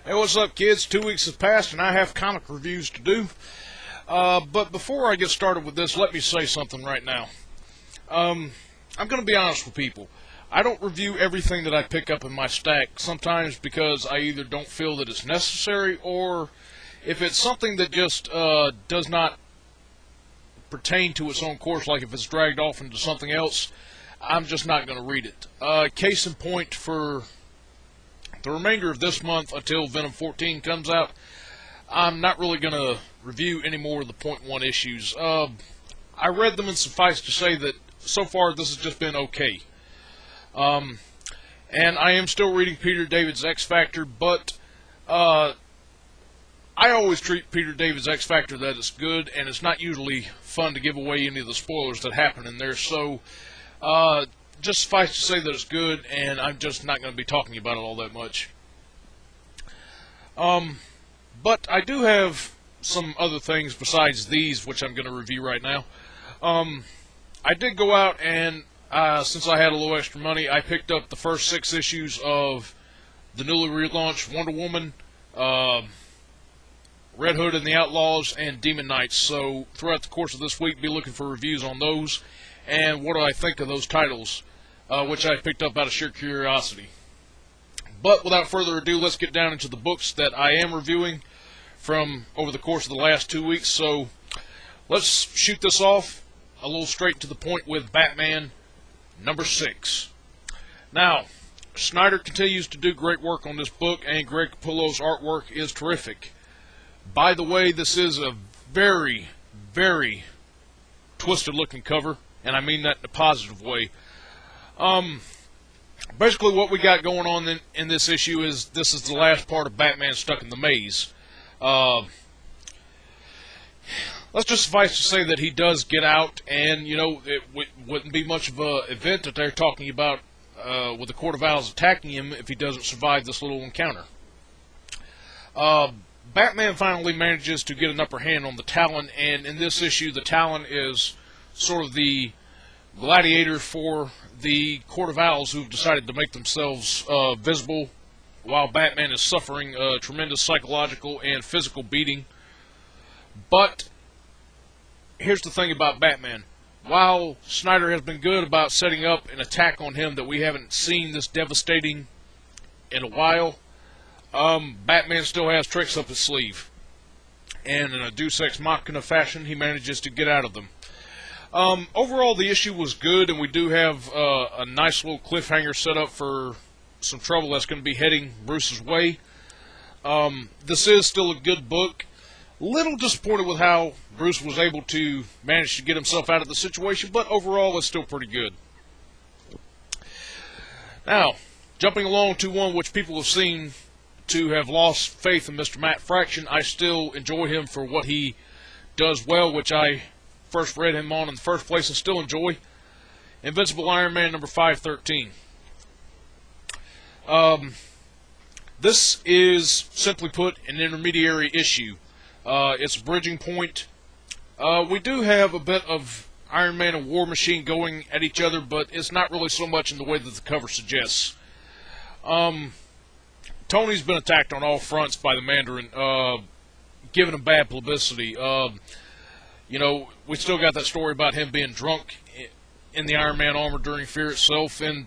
Hey, what's up, kids? 2 weeks have passed, and I have comic reviews to do. But before I get started with this, let me say something right now. I'm going to be honest with people. I don't review everything that I pick up in my stack, sometimes because I either don't feel that it's necessary, or if it's something that just does not pertain to its own course, like if it's dragged off into something else, I'm just not going to read it. Case in point, for the remainder of this month until Venom 14 comes out, I'm not really going to review any more of the Point 1 issues. I read them, and suffice to say that so far this has just been okay. And I am still reading Peter David's X Factor, but I always treat Peter David's X Factor that it's good, and it's not usually fun to give away any of the spoilers that happen in there, so just suffice to say that it's good, and I'm just not going to be talking about it all that much. But I do have some other things besides these, which I'm going to review right now. I did go out and, since I had a little extra money, I picked up the first 6 issues of the newly relaunched Wonder Woman, Red Hood and the Outlaws, and Demon Knights. So throughout the course of this week, be looking for reviews on those, and what do I think of those titles, which I picked up out of sheer curiosity. But without further ado, let's get down into the books that I am reviewing from over the course of the last 2 weeks. So let's shoot this off a little straight to the point with Batman number 6. Now, Snyder continues to do great work on this book, and Greg Capullo's artwork is terrific. By the way, this is a very, very twisted looking cover, and I mean that in a positive way. Basically what we got going on in this issue is this is the last part of Batman Stuck in the Maze. Let's just suffice to say that he does get out, and you know, it wouldn't be much of an event that they're talking about with the Court of Owls attacking him if he doesn't survive this little encounter. Batman finally manages to get an upper hand on the Talon, and in this issue the Talon is sort of the gladiator for the Court of Owls, who've decided to make themselves visible while Batman is suffering a tremendous psychological and physical beating. But here's the thing about Batman. While Snyder has been good about setting up an attack on him that we haven't seen this devastating in a while, Batman still has tricks up his sleeve. And in a Deus Ex Machina fashion, he manages to get out of them. Overall, the issue was good, and we do have a nice little cliffhanger set up for some trouble that's going to be heading Bruce's way. This is still a good book. Little disappointed with how Bruce was able to manage to get himself out of the situation, but overall it's still pretty good. Now, jumping along to one which people have seen to have lost faith in Mr. Matt Fraction, I still enjoy him for what he does well, which I first read him on in the first place and still enjoy. Invincible Iron Man number 513. This is, simply put, an intermediary issue. It's a bridging point. We do have a bit of Iron Man and War Machine going at each other, but it's not really so much in the way that the cover suggests. Tony's been attacked on all fronts by the Mandarin, giving him bad publicity. You know, we still got that story about him being drunk in the Iron Man armor during Fear itself, and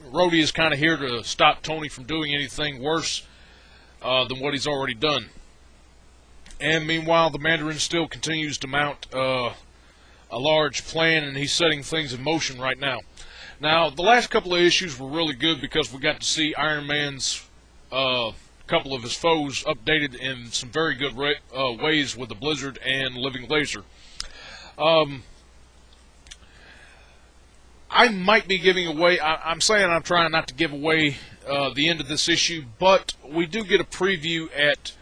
Rhodey is kind of here to stop Tony from doing anything worse than what he's already done. And meanwhile, the Mandarin still continues to mount a large plan, and he's setting things in motion right now. Now, the last couple of issues were really good because we got to see Iron Man's couple of his foes updated in some very good ways with the Blizzard and Living Laser. I might be giving away, I'm saying I'm trying not to give away the end of this issue, but we do get a preview at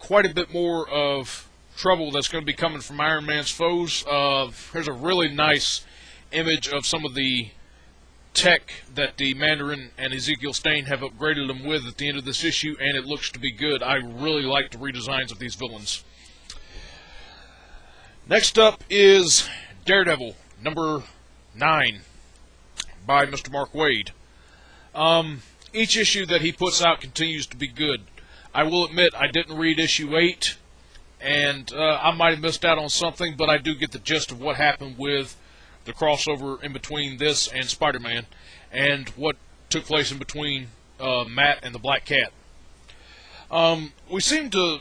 quite a bit more of trouble that's going to be coming from Iron Man's foes. Here's a really nice image of some of the tech that the Mandarin and Ezekiel Stane have upgraded them with at the end of this issue, and it looks to be good. I really like the redesigns of these villains. Next up is Daredevil, number 9, by Mr. Mark Waid. Each issue that he puts out continues to be good. I will admit I didn't read issue 8, and I might have missed out on something, but I do get the gist of what happened with the crossover in between this and Spider-Man, and what took place in between Matt and the Black Cat. We seem to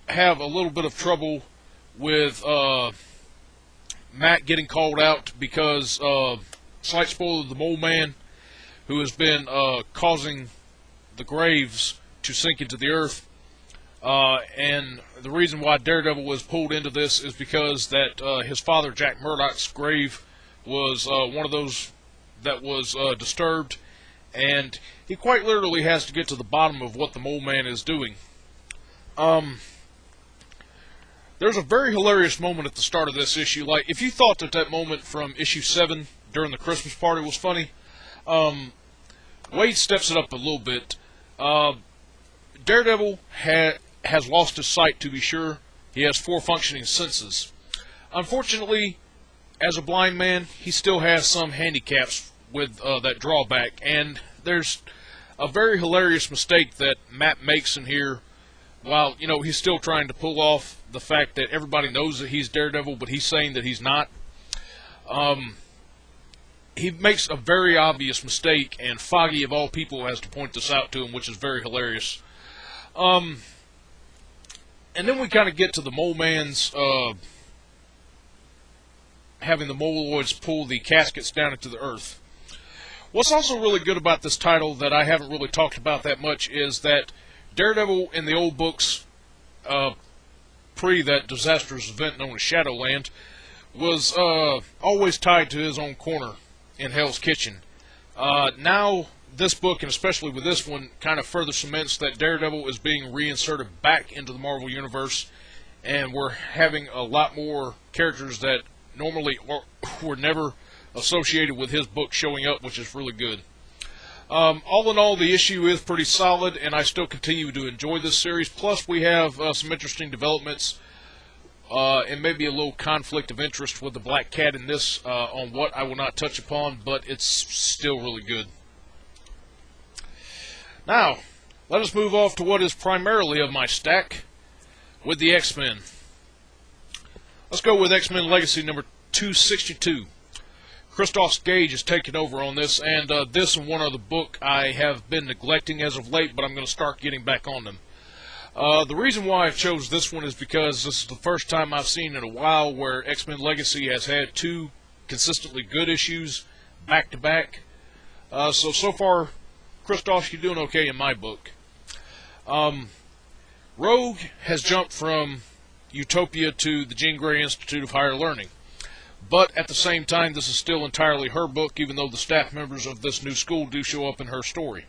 have a little bit of trouble with Matt getting called out because, slight spoiler, the Mole Man, who has been causing the graves to sink into the earth. And the reason why Daredevil was pulled into this is because that his father, Jack Murdoch's grave, was one of those that was disturbed, and he quite literally has to get to the bottom of what the Mole Man is doing. There's a very hilarious moment at the start of this issue. Like, if you thought that moment from issue 7 during the Christmas party was funny, Wade steps it up a little bit. Daredevil has lost his sight, to be sure. He has 4 functioning senses. Unfortunately, as a blind man, he still has some handicaps with that drawback. And there's a very hilarious mistake that Matt makes in here, while, he's still trying to pull off the fact that everybody knows that he's Daredevil, but he's saying that he's not. He makes a very obvious mistake, and Foggy, of all people, has to point this out to him, which is very hilarious. And then we kind of get to the Mole Man's having the Moloids pull the caskets down into the earth. What's also really good about this title that I haven't really talked about that much is that Daredevil in the old books, pre that disastrous event known as Shadowland, was always tied to his own corner in Hell's Kitchen. Now, this book, and especially with this one, kind of further cements that Daredevil is being reinserted back into the Marvel Universe, and we're having a lot more characters that normally were never associated with his book showing up, which is really good. All in all, the issue is pretty solid, and I still continue to enjoy this series. Plus, we have some interesting developments, and maybe a little conflict of interest with the Black Cat in this, on what I will not touch upon, but it's still really good. Now, let us move off to what is primarily of my stack, with the X-Men. Let's go with X-Men Legacy number 262. Christos Gage is taking over on this, and this and one other book I have been neglecting as of late, but I'm going to start getting back on them. The reason why I chose this one is because this is the first time I've seen in a while where X-Men Legacy has had 2 consistently good issues back-to-back. So far, Christos, you're doing okay in my book. Rogue has jumped from Utopia to the Jean Grey Institute of Higher Learning. But at the same time, this is still entirely her book, even though the staff members of this new school do show up in her story.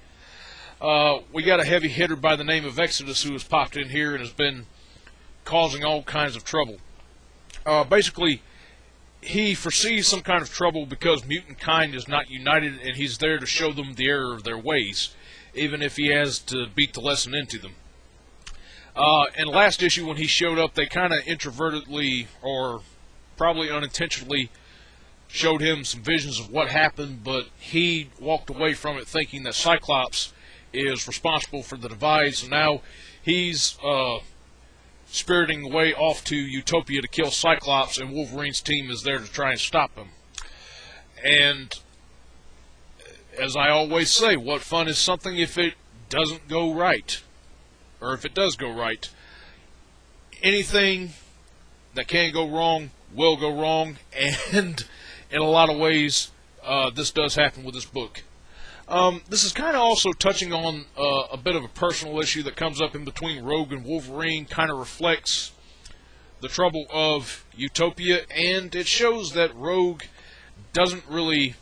We got a heavy hitter by the name of Exodus who has popped in here and has been causing all kinds of trouble. Basically, he foresees some kind of trouble because mutant kind is not united, and he's there to show them the error of their ways, even if he has to beat the lesson into them. In last issue, when he showed up, they kind of introvertedly, or probably unintentionally, showed him some visions of what happened, but he walked away from it thinking that Cyclops is responsible for the divide, so now he's spiriting away off to Utopia to kill Cyclops, and Wolverine's team is there to try and stop him. And as I always say, what fun is something if it doesn't go right? Or if it does go right. Anything that can go wrong will go wrong, and in a lot of ways, this does happen with this book. This is kind of also touching on a bit of a personal issue that comes up in between Rogue and Wolverine, kind of reflects the trouble of Utopia, and it shows that Rogue doesn't really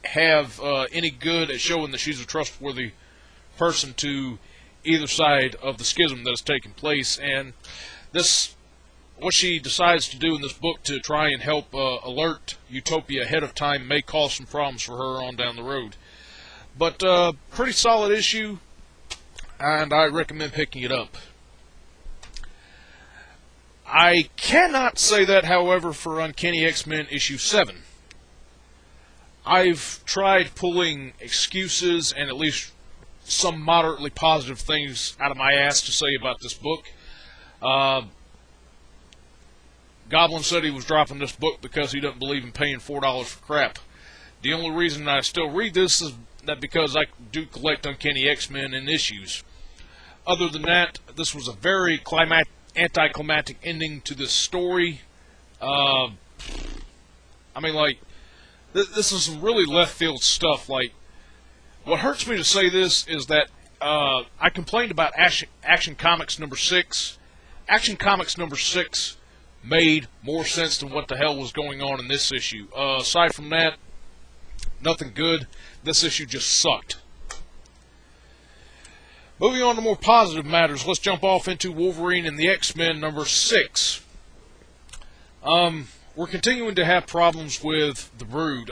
have any good at showing that she's a trustworthy person to either side of the schism that has taken place, and this, what she decides to do in this book to try and help alert Utopia ahead of time may cause some problems for her on down the road. But pretty solid issue, and I recommend picking it up. I cannot say that, however, for Uncanny X-Men issue 7. I've tried pulling excuses and at least some moderately positive things out of my ass to say about this book. Goblin said he was dropping this book because he doesn't believe in paying $4 for crap. The only reason I still read this is that because I do collect Uncanny X-Men in issues. Other than that, this was a very anticlimactic ending to this story. I mean, like, this is some really left field stuff. Like, what hurts me to say this is that I complained about Action Comics number 6. Action Comics number 6 made more sense than what the hell was going on in this issue. Aside from that, nothing good. This issue just sucked. Moving on to more positive matters, let's jump off into Wolverine and the X-Men number 6. We're continuing to have problems with the Brood.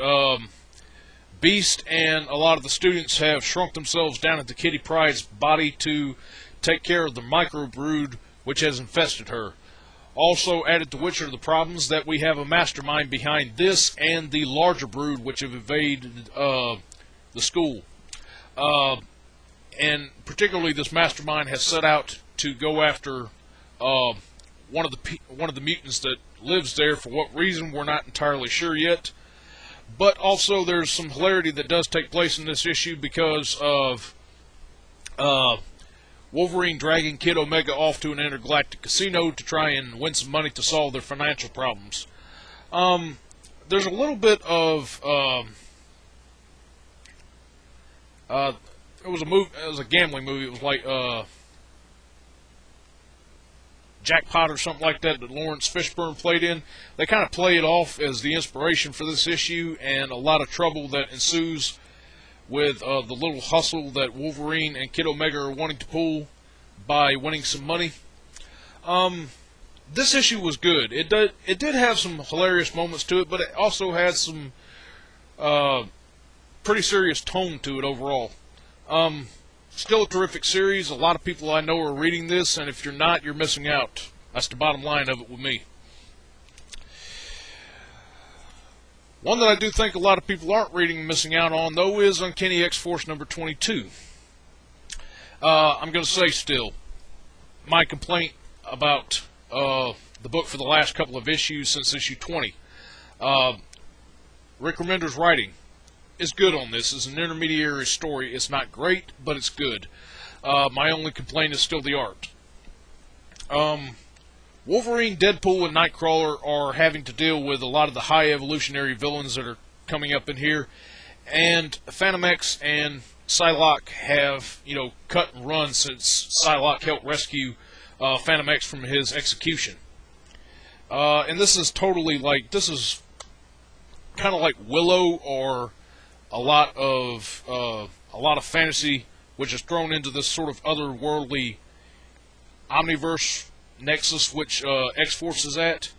Beast and a lot of the students have shrunk themselves down into Kitty Pryde's body to take care of the micro Brood which has infested her. Also added to which are the problems that we have a mastermind behind this and the larger Brood which have invaded the school. And particularly this mastermind has set out to go after one of the mutants that lives there. For what reason, we're not entirely sure yet. But also there's some hilarity that does take place in this issue because of Wolverine dragging Kid Omega off to an intergalactic casino to try and win some money to solve their financial problems. There's a little bit of it was a gambling movie. It was like Jackpot or something like that Lawrence Fishburne played in. They kind of play it off as the inspiration for this issue, and a lot of trouble that ensues with the little hustle that Wolverine and Kid Omega are wanting to pull by winning some money. This issue was good. It did have some hilarious moments to it, but it also had some pretty serious tone to it overall. Still a terrific series. A lot of people I know are reading this, and if you're not, you're missing out. That's the bottom line of it with me. One that I do think a lot of people aren't reading and missing out on, though, is Uncanny X-Force number 22. I'm going to say still, my complaint about the book for the last couple of issues since issue 20. Rick Remender's writing is good on this. It's an intermediary story. It's not great, but it's good. My only complaint is still the art. Wolverine, Deadpool, and Nightcrawler are having to deal with a lot of the high evolutionary villains that are coming up in here, and Phantom X and Psylocke have, cut and run since Psylocke helped rescue Phantom X from his execution. And this is totally this is kind of like Willow, or a lot of fantasy which is thrown into this sort of otherworldly omniverse nexus which X-Force is at.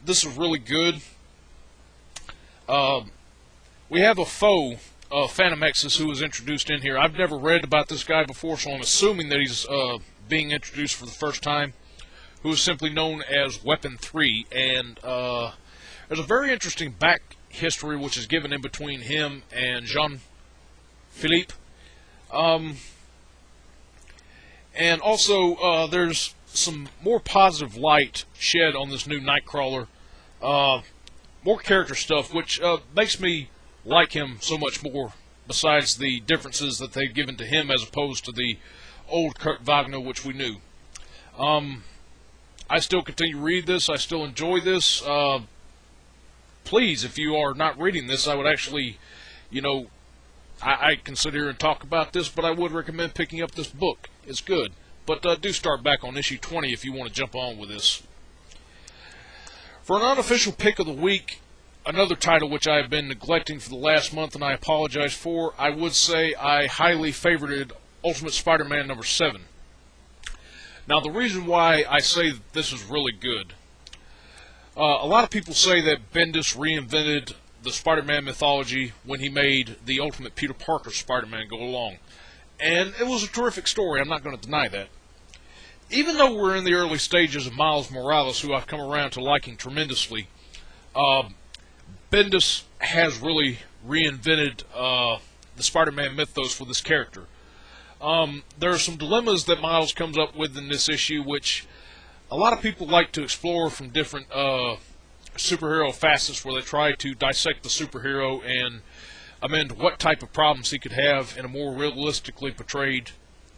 This is really good. We have a foe, Phantom X's, who was introduced in here. I've never read about this guy before, so I'm assuming that he's being introduced for the first time, who is simply known as Weapon 3. And there's a very interesting back history which is given in between him and Jean-Philippe. And also there's some more positive light shed on this new Nightcrawler. More character stuff, which makes me like him so much more, besides the differences that they've given to him as opposed to the old Kurt Wagner which we knew. I still continue to read this. I still enjoy this. Please, if you are not reading this, I would actually, I consider and talk about this, but I would recommend picking up this book. It's good. But do start back on issue 20 if you want to jump on with this. For an unofficial pick of the week, another title which I have been neglecting for the last month and I apologize for, I would say I highly favorited Ultimate Spider-Man number 7. Now, the reason why I say that this is really good, a lot of people say that Bendis reinvented the Spider-Man mythology when he made the Ultimate Peter Parker Spider-Man go along. And it was a terrific story, I'm not going to deny that. Even though we're in the early stages of Miles Morales, who I've come around to liking tremendously, Bendis has really reinvented the Spider-Man mythos with this character. There are some dilemmas that Miles comes up with in this issue, which a lot of people like to explore from different superhero facets, where they try to dissect the superhero and amend what type of problems he could have in a more realistically portrayed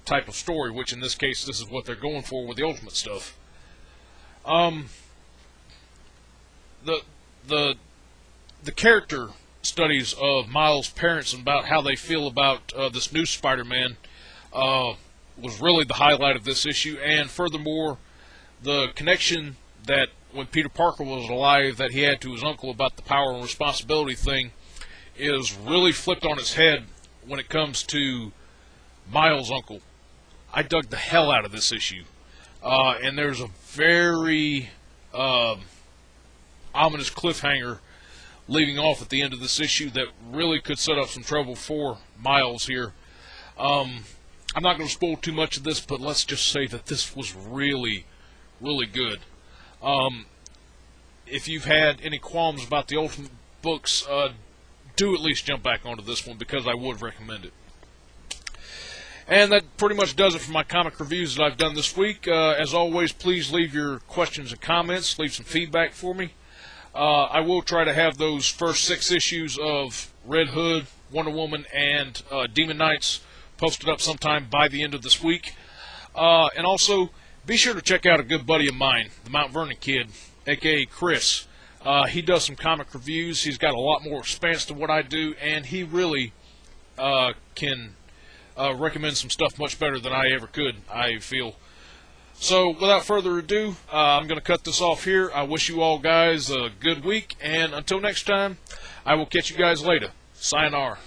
type of story, which in this case, this is what they're going for with the Ultimate stuff. The character studies of Miles' parents and about how they feel about this new Spider-Man was really the highlight of this issue, and furthermore, the connection that when Peter Parker was alive that he had to his uncle about the power and responsibility thing is really flipped on its head when it comes to Miles' uncle. I dug the hell out of this issue, and there's a very ominous cliffhanger leaving off at the end of this issue that really could set up some trouble for Miles here. I'm not going to spoil too much of this, but let's just say that this was really, really good. If you've had any qualms about the Ultimate books, do at least jump back onto this one, because I would recommend it. And that pretty much does it for my comic reviews that I've done this week. As always, please leave your questions and comments. Leave some feedback for me. I will try to have those first 6 issues of Red Hood, Wonder Woman, and Demon Knights posted up sometime by the end of this week. And also, be sure to check out a good buddy of mine, the Mount Vernon Kid, a.k.a. Chris. He does some comic reviews. He's got a lot more expanse to what I do, and he really can recommend some stuff much better than I ever could, I feel. So, without further ado, I'm going to cut this off here. I wish you all guys a good week, and until next time, I will catch you guys later. Sayonara.